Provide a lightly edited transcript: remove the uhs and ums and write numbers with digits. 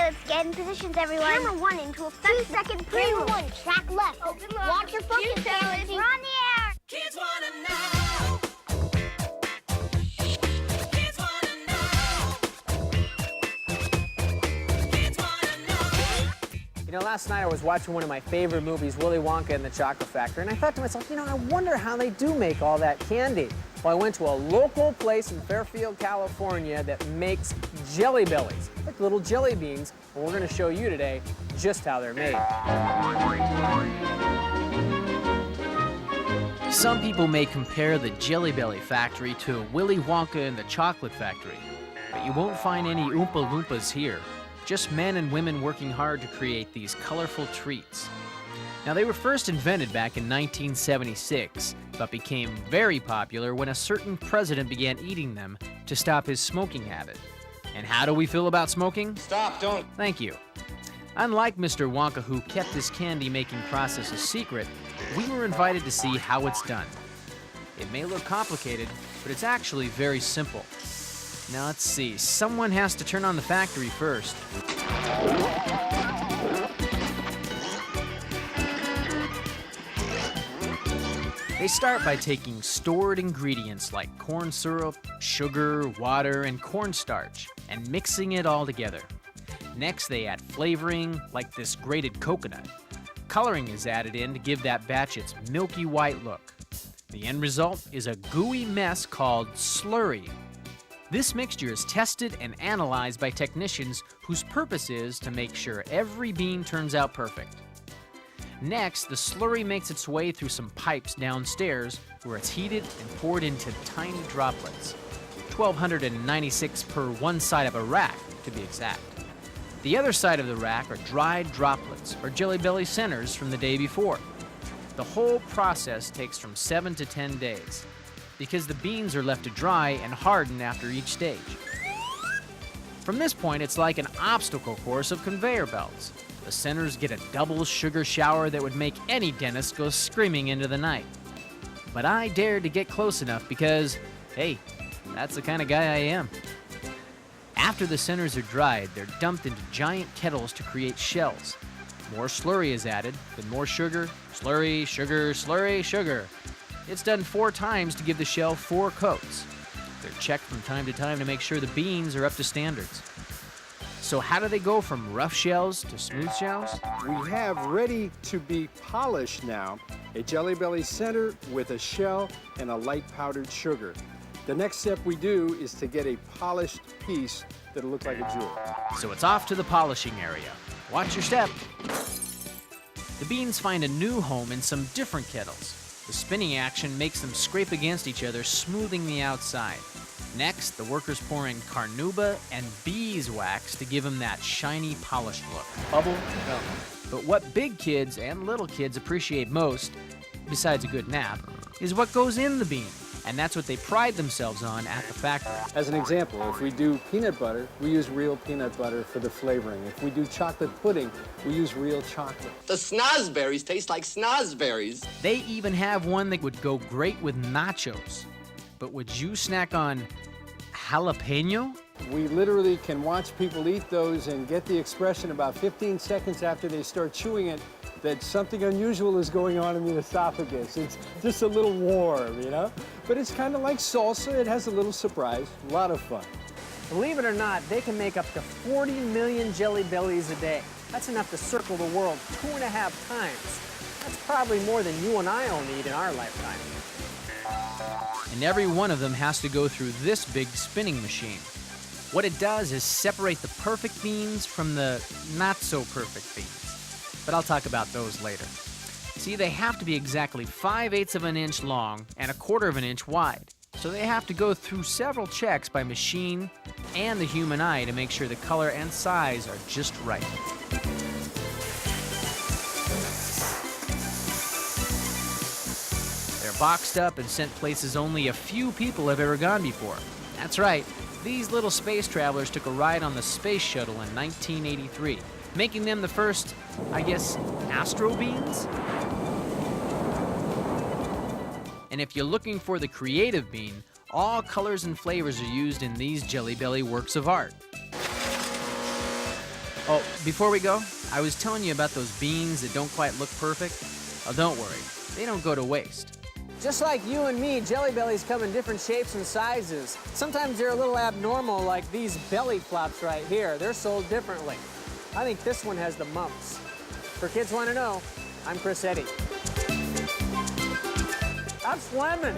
let's get in positions, everyone. Camera 1 into a 2-second pre-roll. Camera 1, track left. Open lock. Watch your focus, Challenge. We're on the air. Kids wanna know. Kids wanna know. Kids wanna know. You know, last night I was watching one of my favorite movies, Willy Wonka and the Chocolate Factory, and I thought to myself, you know, I wonder how they do make all that candy. Well, I went to a local place in Fairfield, California that makes Jelly Bellies, like little jelly beans, and we're going to show you today just how they're made. Some people may compare the Jelly Belly factory to Willy Wonka and the Chocolate Factory, but you won't find any Oompa Loompas here. Just men and women working hard to create these colorful treats. Now, they were first invented back in 1976, but became very popular when a certain president began eating them to stop his smoking habit. And how do we feel about smoking? Stop, don't. Thank you. Unlike Mr. Wonka, who kept his candy-making process a secret, we were invited to see how it's done. It may look complicated, but it's actually very simple. Now, let's see. Someone has to turn on the factory first. They start by taking stored ingredients like corn syrup, sugar, water, and cornstarch, and mixing it all together. Next, they add flavoring, like this grated coconut. Coloring is added in to give that batch its milky white look. The end result is a gooey mess called slurry. This mixture is tested and analyzed by technicians whose purpose is to make sure every bean turns out perfect. Next, the slurry makes its way through some pipes downstairs where it's heated and poured into tiny droplets. 1,296 per one side of a rack, to be exact. The other side of the rack are dried droplets, or Jelly Belly centers from the day before. The whole process takes from 7 to 10 days, because the beans are left to dry and harden after each stage. From this point, it's like an obstacle course of conveyor belts. The centers get a double sugar shower that would make any dentist go screaming into the night. But I dared to get close enough because, hey, that's the kind of guy I am. After the centers are dried, they're dumped into giant kettles to create shells. More slurry is added, then more sugar, slurry, sugar, slurry, sugar. It's done 4 times to give the shell 4 coats. They're checked from time to time to make sure the beans are up to standards. So how do they go from rough shells to smooth shells? We have ready to be polished now a Jelly Belly center with a shell and a light powdered sugar. The next step we do is to get a polished piece that'll look like a jewel. So it's off to the polishing area. Watch your step. The beans find a new home in some different kettles. The spinning action makes them scrape against each other, smoothing the outside. Next, the workers pour in carnauba and beeswax to give them that shiny, polished look. Bubble gum. But what big kids and little kids appreciate most, besides a good nap, is what goes in the bean. And that's what they pride themselves on at the factory. As an example, if we do peanut butter, we use real peanut butter for the flavoring. If we do chocolate pudding, we use real chocolate. The snozberries taste like snozberries. They even have one that would go great with nachos. But would you snack on jalapeno? We literally can watch people eat those and get the expression about 15 seconds after they start chewing it that something unusual is going on in the esophagus. It's just a little warm, you know? But it's kind of like salsa. It has a little surprise. A lot of fun. Believe it or not, they can make up to 40 million Jelly Bellies a day. That's enough to circle the world 2.5 times. That's probably more than you and I will need in our lifetime. And every one of them has to go through this big spinning machine. What it does is separate the perfect beans from the not-so-perfect beans. But I'll talk about those later. See, they have to be exactly 5/8 of an inch long and 1/4 of an inch wide. So they have to go through several checks by machine and the human eye to make sure the color and size are just right. They're boxed up and sent places only a few people have ever gone before. That's right, these little space travelers took a ride on the space shuttle in 1983, making them the first, I guess, astro beans? And if you're looking for the creative bean, all colors and flavors are used in these Jelly Belly works of art. Oh, before we go, I was telling you about those beans that don't quite look perfect. Oh, don't worry, they don't go to waste. Just like you and me, Jelly Bellies come in different shapes and sizes. Sometimes they're a little abnormal, like these belly flops right here. They're sold differently. I think this one has the mumps. For Kids Want to Know, I'm Chris Eddy. That's lemon.